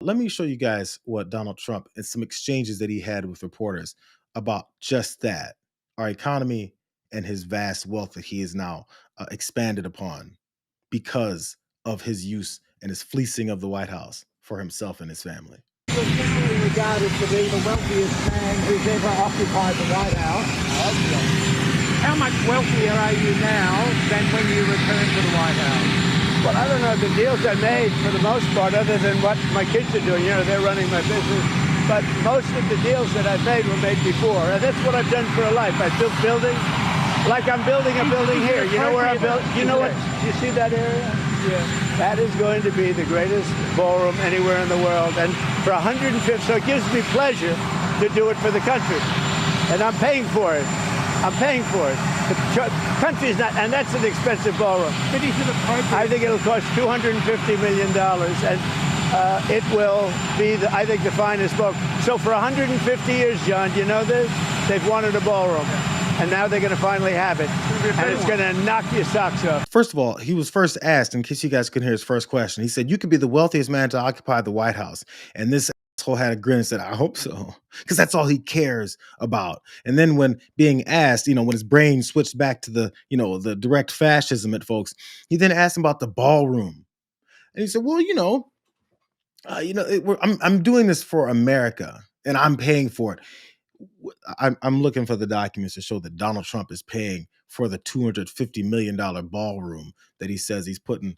let me show you guys what Donald Trump and some exchanges that he had with reporters about just that, our economy and his vast wealth that he is now expanded upon because of his use and his fleecing of the White House for himself and his family. You're generally regarded to be the wealthiest man who's ever occupied the White House. How much wealthier are you now than when you returned to the White House? Well, I don't know the deals I made for the most part, other than what my kids are doing. You know, they're running my business. But most of the deals that I've made were made before. And that's what I've done for a life. I built buildings. Like I'm building a building here. You know where I built? You know what? You see that area? Yeah. That is going to be the greatest ballroom anywhere in the world. And for 150, so it gives me pleasure to do it for the country. And I'm paying for it. I'm paying for it. The country's not, and that's an expensive ballroom. I think it'll cost $250 million, and it will be, I think, the finest ballroom. So for 150 years, John, you know this? They've wanted a ballroom, and now they're going to finally have it, and it's going to knock your socks off. First of all, he was first asked, in case you guys couldn't hear his first question, he said, you could be the wealthiest man to occupy the White House. And this asshole had a grin and said, I hope so, because that's all he cares about. And then when being asked, when his brain switched back to the, the direct fascism at folks, he then asked him about the ballroom. And he said, well, I'm doing this for America and I'm paying for it. I'm looking for the documents to show that Donald Trump is paying for the $250 million ballroom that he says he's putting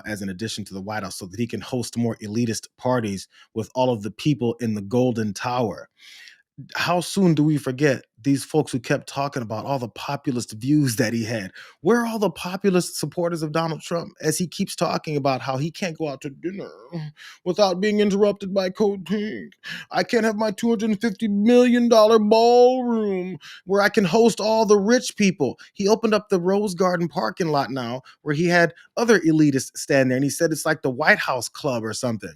as an addition to the White House so that he can host more elitist parties with all of the people in the Golden Tower. How soon do we forget these folks who kept talking about all the populist views that he had? Where are all the populist supporters of Donald Trump as he keeps talking about how he can't go out to dinner without being interrupted by Code Pink? I can't have my $250 million ballroom where I can host all the rich people. He opened up the Rose Garden parking lot now where he had other elitists stand there, and he said it's like the White House Club or something.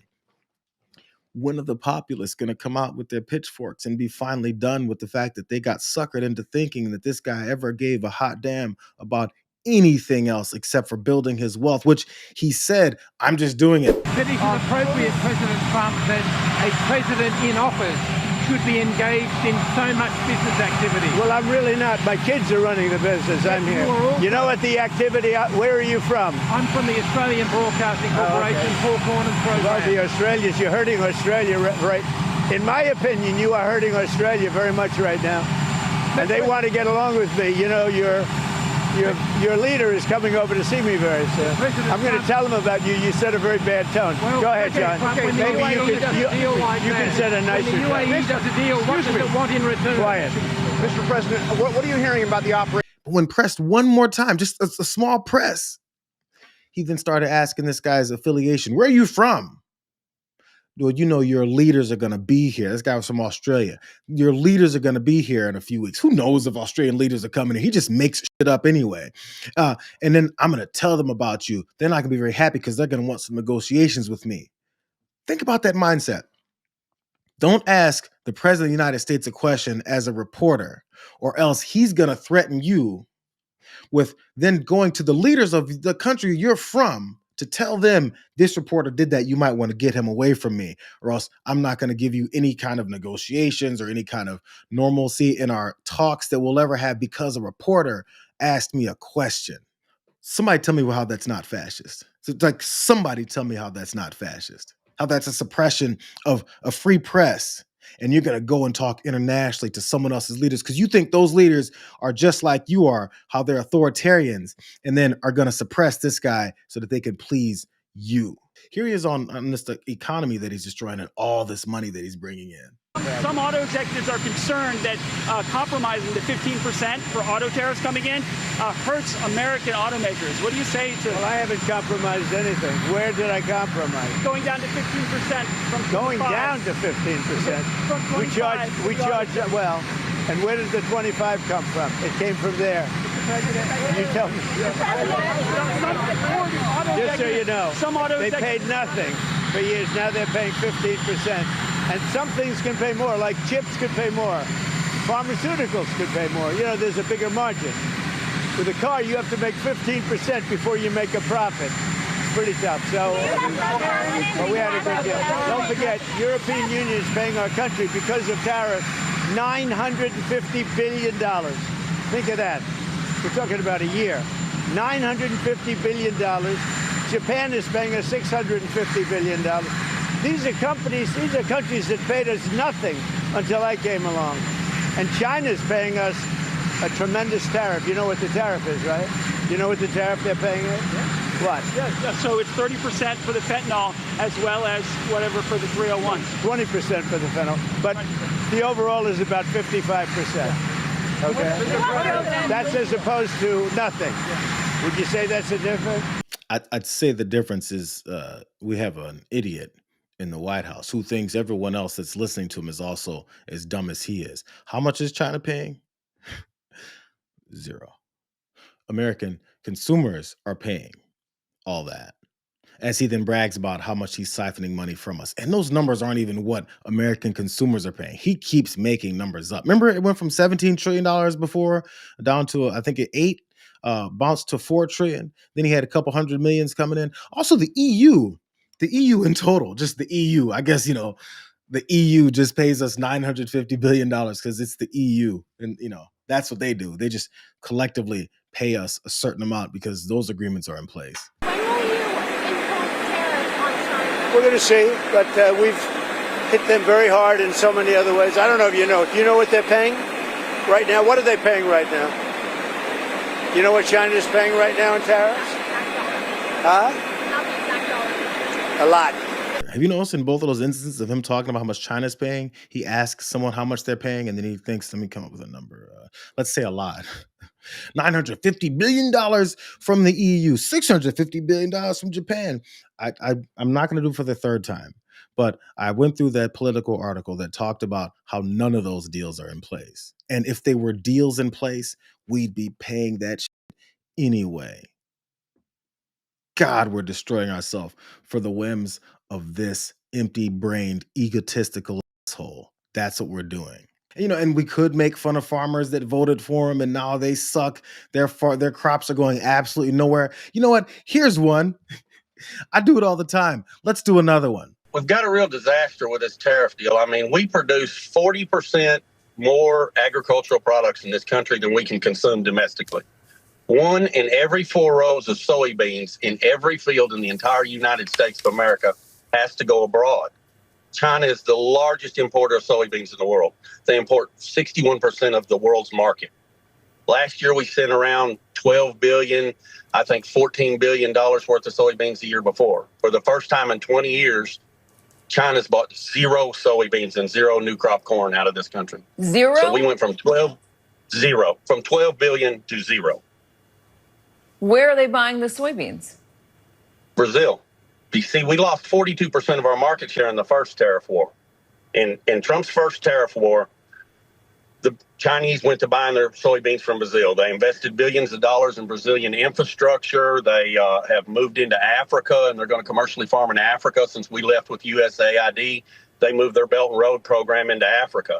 When are the populists going to come out with their pitchforks and be finally done with the fact that they got suckered into thinking that this guy ever gave a hot damn about anything else except for building his wealth, which he said, I'm just doing it. That is it appropriate, President Trump, that a president in office should be engaged in so much business activity? Well, I'm really not. My kids are running the business. I'm here. You know what the activity, where are you from? I'm from the Australian Broadcasting Corporation, Four Corners program. Well, the Australians, you're hurting Australia, right? In my opinion, you are hurting Australia very much right now. And they want to get along with me. You know, your leader is coming over to see me very soon. I'm going to tell him about you. You set a very bad tone. Well, go ahead, John. Maybe you can set a nicer tone. When the UAE does a deal, what does it want in return? Quiet. Mr. President, what are you hearing about the operation? When pressed one more time, just a small press, he then started asking this guy's affiliation. Where are you from? Well, your leaders are going to be here. This guy was from Australia. Your leaders are going to be here in a few weeks. Who knows if Australian leaders are coming here? He just makes shit up anyway. And then I'm going to tell them about you. They're not going to be very happy because they're going to want some negotiations with me. Think about that mindset. Don't ask the president of the United States a question as a reporter, or else he's going to threaten you with then going to the leaders of the country you're from to tell them this reporter did that. You might want to get him away from me, or else I'm not going to give you any kind of negotiations or any kind of normalcy in our talks that we'll ever have because a reporter asked me a question. Somebody tell me how that's not fascist. It's like, somebody tell me how that's not fascist, how that's a suppression of a free press. And you're going to go and talk internationally to someone else's leaders because you think those leaders are just like you are, how they're authoritarians, and then are going to suppress this guy so that they can please you. Here he is on this economy that he's destroying and all this money that he's bringing in. Some auto executives are concerned that compromising the 15% for auto tariffs coming in hurts American automakers. What do you say to... Well, I haven't compromised anything. Where did I compromise? Going down to 15% from 25. Going down to 15%? From 25. We charge that well. And where did the 25 come from? It came from there. You tell me. Just so you know, they paid nothing for years. Now they're paying 15%. And some things can pay more, like chips could pay more. Pharmaceuticals could pay more. There's a bigger margin. With a car, you have to make 15% before you make a profit. pretty tough. So, but we had a good deal. Don't forget, European Union is paying our country because of tariffs $950 billion. Think of that. We're talking about a year. $950 billion. Japan is paying us $650 billion. These are countries that paid us nothing until I came along. And China's paying us a tremendous tariff. You know what the tariff is, right? You know what the tariff they're paying us? What? Yeah, so it's 30% for the fentanyl as well as whatever for the 301s. 20% for the fentanyl. But the overall is about 55%. Okay? That's as opposed to nothing. Would you say that's a difference? I'd say the difference is we have an idiot in the White House who thinks everyone else that's listening to him is also as dumb as he is. How much is China paying? Zero. American consumers are paying all that. As he then brags about how much he's siphoning money from us. And those numbers aren't even what American consumers are paying. He keeps making numbers up. Remember, it went from $17 trillion before down to, I think, it 8, bounced to 4 trillion. Then he had a couple hundred millions coming in. Also, the EU in total, just the EU. I guess, the EU just pays us $950 billion because it's the EU. And, that's what they do. They just collectively pay us a certain amount because those agreements are in place. We're going to see, but we've hit them very hard in so many other ways. I don't know if you know. Do you know what they're paying right now? What are they paying right now? You know what China's paying right now in tariffs? Huh? A lot. Have you noticed in both of those instances of him talking about how much China's paying, he asks someone how much they're paying, and then he thinks, let me come up with a number. Let's say a lot. $950 billion from the EU, $650 billion from Japan. I'm not going to do it for the third time, but I went through that Political article that talked about how none of those deals are in place. And if they were deals in place, we'd be paying that shit anyway. God, we're destroying ourselves for the whims of this empty-brained, egotistical asshole. That's what we're doing. And we could make fun of farmers that voted for him and now they suck. Their crops are going absolutely nowhere. You know what? Here's one. I do it all the time. Let's do another one. We've got a real disaster with this tariff deal. I mean, we produce 40% more agricultural products in this country than we can consume domestically. 1 in every 4 rows of soybeans in every field in the entire United States of America has to go abroad. China is the largest importer of soybeans in the world. They import 61% of the world's market. Last year, we sent around $12 billion, I think $14 billion worth of soybeans the year before. For the first time in 20 years, China's bought 0 soybeans and 0 new crop corn out of this country. 0? So we went from 12 billion to 0. Where are they buying the soybeans? Brazil. You see, we lost 42% of our market share in the first tariff war. In Trump's first tariff war, the Chinese went to buying their soybeans from Brazil. They invested billions of dollars in Brazilian infrastructure. They have moved into Africa, and they're going to commercially farm in Africa. Since we left with USAID, they moved their Belt and Road program into Africa.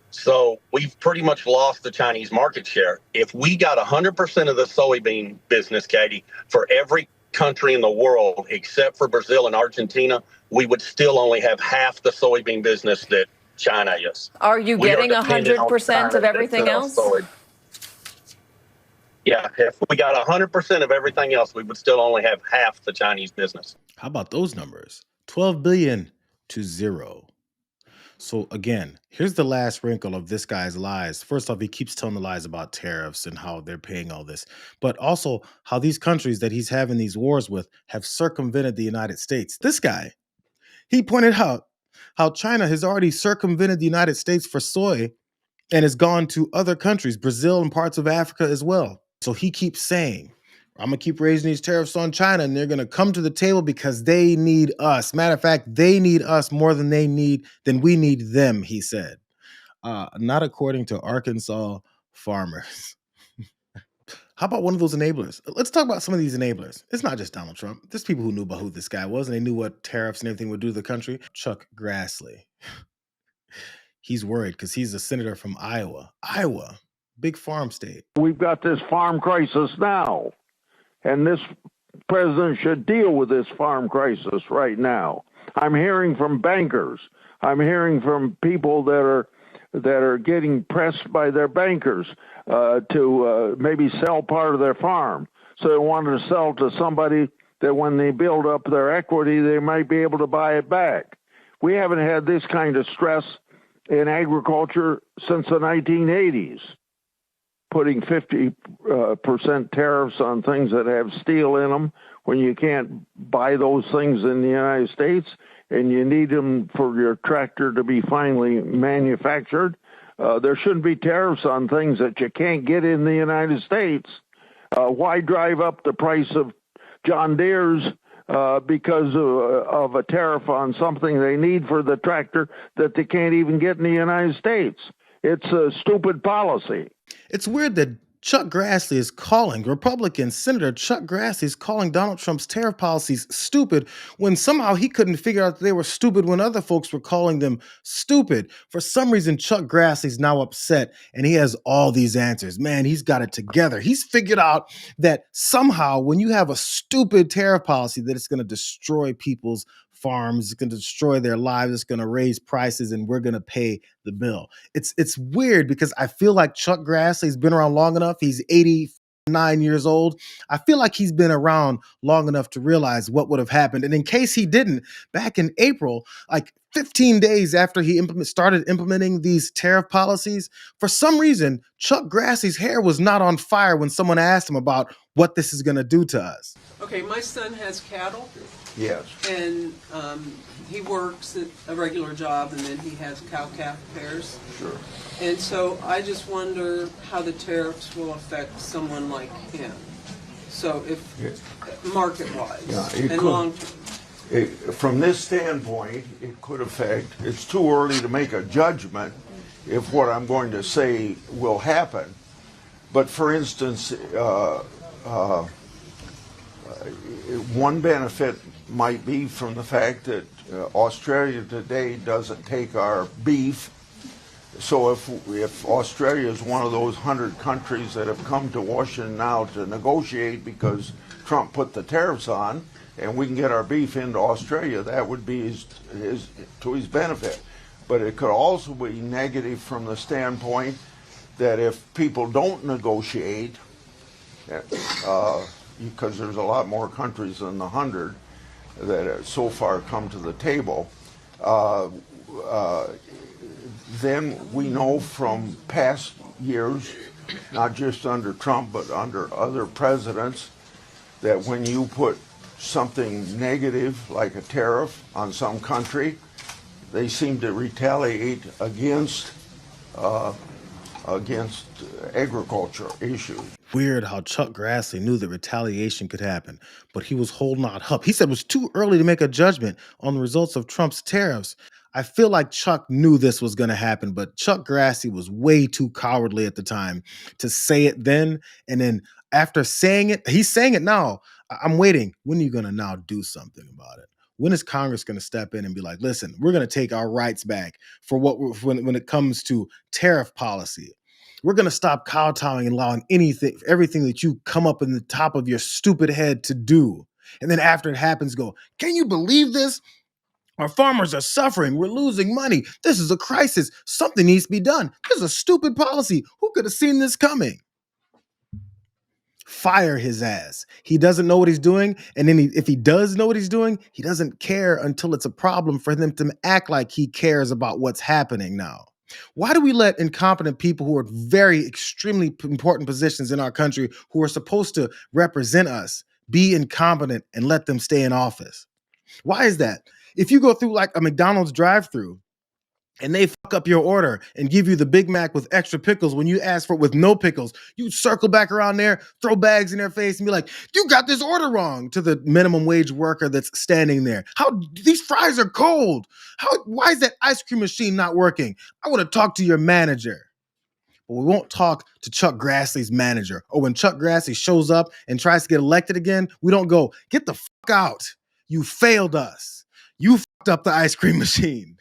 So we've pretty much lost the Chinese market share. If we got 100% of the soybean business, Katie, for every country in the world except for Brazil and Argentina, we would still only have half the soybean business that China is. Are you getting 100% of everything else? Yeah, if we got 100% of everything else, we would still only have half the Chinese business. How about those numbers? 12 billion to 0. So again, here's the last wrinkle of this guy's lies. First off, he keeps telling the lies about tariffs and how they're paying all this, but also how these countries that he's having these wars with have circumvented the United States. This guy, he pointed out how China has already circumvented the United States for soy and has gone to other countries, Brazil and parts of Africa as well. So he keeps saying, I'm going to keep raising these tariffs on China, and they're going to come to the table because they need us. Matter of fact, they need us more than we need them, he said. Not according to Arkansas farmers. How about one of those enablers? Let's talk about some of these enablers. It's not just Donald Trump. There's people who knew about who this guy was, and they knew what tariffs and everything would do to the country. Chuck Grassley. He's worried because he's a senator from Iowa. Big farm state. We've got this farm crisis now. And this president should deal with this farm crisis right now. I'm hearing from bankers. I'm hearing from people that are getting pressed by their bankers to maybe sell part of their farm. So they want to sell to somebody that when they build up their equity, they might be able to buy it back. We haven't had this kind of stress in agriculture since the 1980s. Putting 50% tariffs on things that have steel in them when you can't buy those things in the United States and you need them for your tractor to be finally manufactured. There shouldn't be tariffs on things that you can't get in the United States. Why drive up the price of John Deere's because of a tariff on something they need for the tractor that they can't even get in the United States? It's a stupid policy. It's weird that Chuck Grassley is calling, Republican Senator Chuck Grassley is calling Donald Trump's tariff policies stupid when somehow he couldn't figure out that they were stupid when other folks were calling them stupid. For some reason, Chuck Grassley's now upset and he has all these answers. Man, he's got it together. He's figured out that somehow when you have a stupid tariff policy that it's going to destroy people's farms, it's going to destroy their lives, it's going to raise prices, and we're going to pay the bill. It's weird because I feel like Chuck Grassley's been around long enough. He's 89 years old. I feel like he's been around long enough to realize what would have happened. And in case he didn't, back in April, like 15 days after he started implementing these tariff policies, for some reason, Chuck Grassley's hair was not on fire when someone asked him about what this is going to do to us. Okay, my son has cattle. Yes. And he works at a regular job, and then he has cow-calf pairs. Sure. And so I just wonder how the tariffs will affect someone like him. So if market-wise and long-term. From this standpoint, it could affect. It's too early to make a judgment if what I'm going to say will happen. But for instance, one benefit might be from the fact that Australia today doesn't take our beef. So if Australia is one of those 100 countries that have come to Washington now to negotiate because Trump put the tariffs on, and we can get our beef into Australia, that would be to his benefit. But it could also be negative from the standpoint that if people don't negotiate, because there's a lot more countries than the 100 that have so far come to the table, then we know from past years, not just under Trump, but under other presidents, that when you put something negative like a tariff on some country, they seem to retaliate against agriculture issues. Weird how Chuck Grassley knew that retaliation could happen, but he was holding out hope. He said it was too early to make a judgment on the results of Trump's tariffs. I feel like Chuck knew this was going to happen, but Chuck Grassley was way too cowardly at the time to say it then. And then after saying it, he's saying it now. I'm waiting. When are you going to now do something about it? When is Congress going to step in and be like, listen, we're going to take our rights back for when it comes to tariff policy? We're going to stop kowtowing and allowing everything that you come up in the top of your stupid head to do. And then after it happens, go, can you believe this? Our farmers are suffering. We're losing money. This is a crisis. Something needs to be done. This is a stupid policy. Who could have seen this coming? Fire his ass. He doesn't know what he's doing. And then if he does know what he's doing, he doesn't care until it's a problem for him to act like he cares about what's happening now. Why do we let incompetent people who are very extremely important positions in our country, who are supposed to represent us, be incompetent and let them stay in office? Why is that? If you go through like a McDonald's drive-thru and they fuck up your order and give you the Big Mac with extra pickles when you ask for it with no pickles, you circle back around there, throw bags in their face and be like, you got this order wrong, to the minimum wage worker that's standing there. These fries are cold. Why is that ice cream machine not working? I want to talk to your manager. But we won't talk to Chuck Grassley's manager. Or when Chuck Grassley shows up and tries to get elected again, we don't go, get the fuck out. You failed us. You fucked up the ice cream machine.